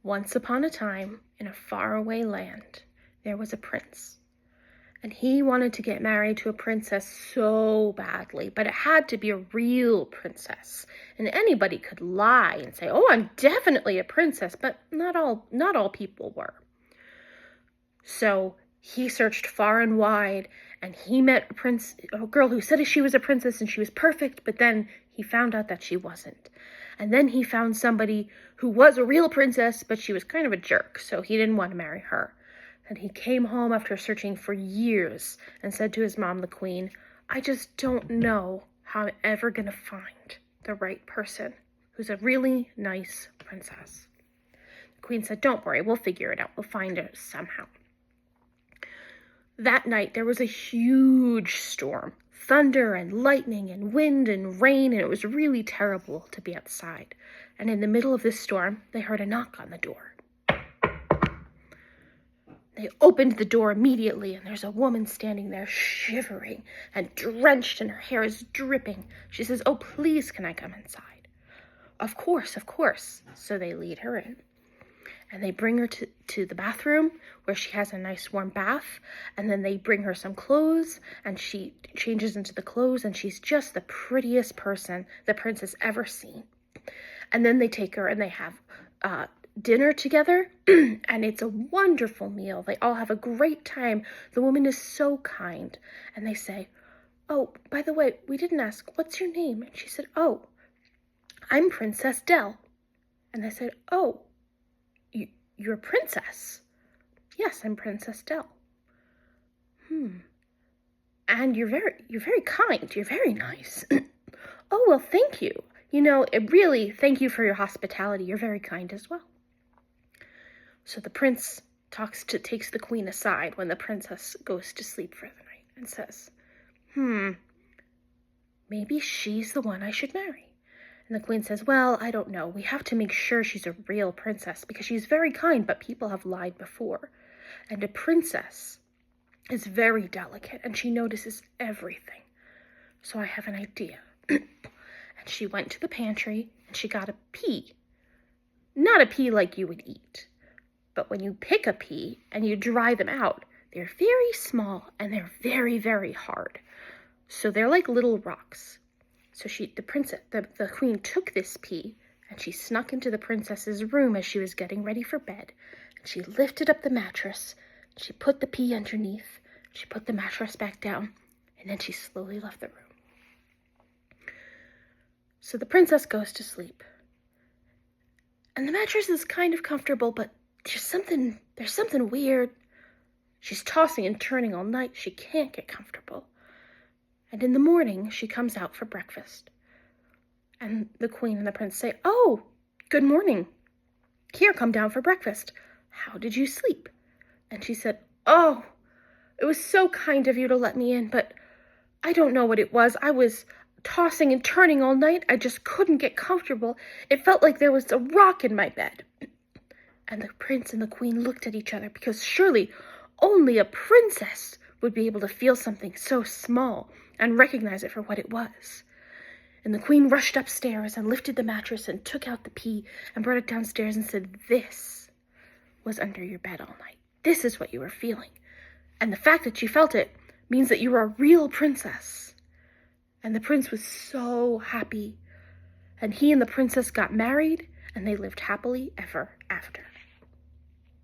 Once upon a time, in a faraway land, there was a prince. And he wanted to get married to a princess so badly, but it had to be a real princess. And anybody could lie and say, "Oh, I'm definitely a princess," but not all people were. So he searched far and wide, and he met a girl who said she was a princess and she was perfect, but then he found out that she wasn't. And then he found somebody who was a real princess, but she was kind of a jerk, so he didn't want to marry her. And he came home after searching for years and said to his mom, the queen, "I just don't know how I'm ever going to find the right person who's a really nice princess." The queen said, "Don't worry, we'll figure it out. We'll find her somehow." That night, there was a huge storm. Thunder and lightning and wind and rain, and it was really terrible to be outside. And in the middle of this storm, they heard a knock on the door. They opened the door immediately, and there's a woman standing there shivering and drenched, and her hair is dripping. She says, "Oh, please, can I come inside?" Of course. So they lead her in. And they bring her to the bathroom where she has a nice warm bath. And then they bring her some clothes, and she changes into the clothes, and she's just the prettiest person the prince has ever seen. And then they take her and they have dinner together, and it's a wonderful meal. They all have a great time. The woman is so kind. And they say, "Oh, by the way, we didn't ask, what's your name?" And she said, "Oh, I'm Princess Dell." And they said, "Oh, you're a princess?" "Yes, I'm Princess Dell." "And you're very kind. You're very nice." "Oh, well, thank you. Thank you for your hospitality. You're very kind as well." So the prince takes the queen aside when the princess goes to sleep for the night and says, "Maybe she's the one I should marry." And the queen says, "Well, I don't know. We have to make sure she's a real princess because she's very kind, but people have lied before. And a princess is very delicate, and she notices everything. So I have an idea." And she went to the pantry, and she got a pea. Not a pea like you would eat, but when you pick a pea and you dry them out, they're very small, and they're very, very hard. So they're like little rocks. So the queen took this pea, and she snuck into the princess's room as she was getting ready for bed. And she lifted up the mattress, and she put the pea underneath, she put the mattress back down, and then she slowly left the room. So the princess goes to sleep. And the mattress is kind of comfortable, but there's something weird. She's tossing and turning all night. She can't get comfortable. And in the morning, she comes out for breakfast. And the queen and the prince say, "Oh, good morning. Here, come down for breakfast. How did you sleep?" And she said, "Oh, it was so kind of you to let me in, but I don't know what it was. I was tossing and turning all night. I just couldn't get comfortable. It felt like there was a rock in my bed." And the prince and the queen looked at each other, because surely only a princess would be able to feel something so small and recognize it for what it was. And the queen rushed upstairs and lifted the mattress and took out the pea and brought it downstairs and said, "This was under your bed all night. This is what you were feeling. And the fact that you felt it means that you are a real princess." And the prince was so happy. And he and the princess got married, and they lived happily ever after.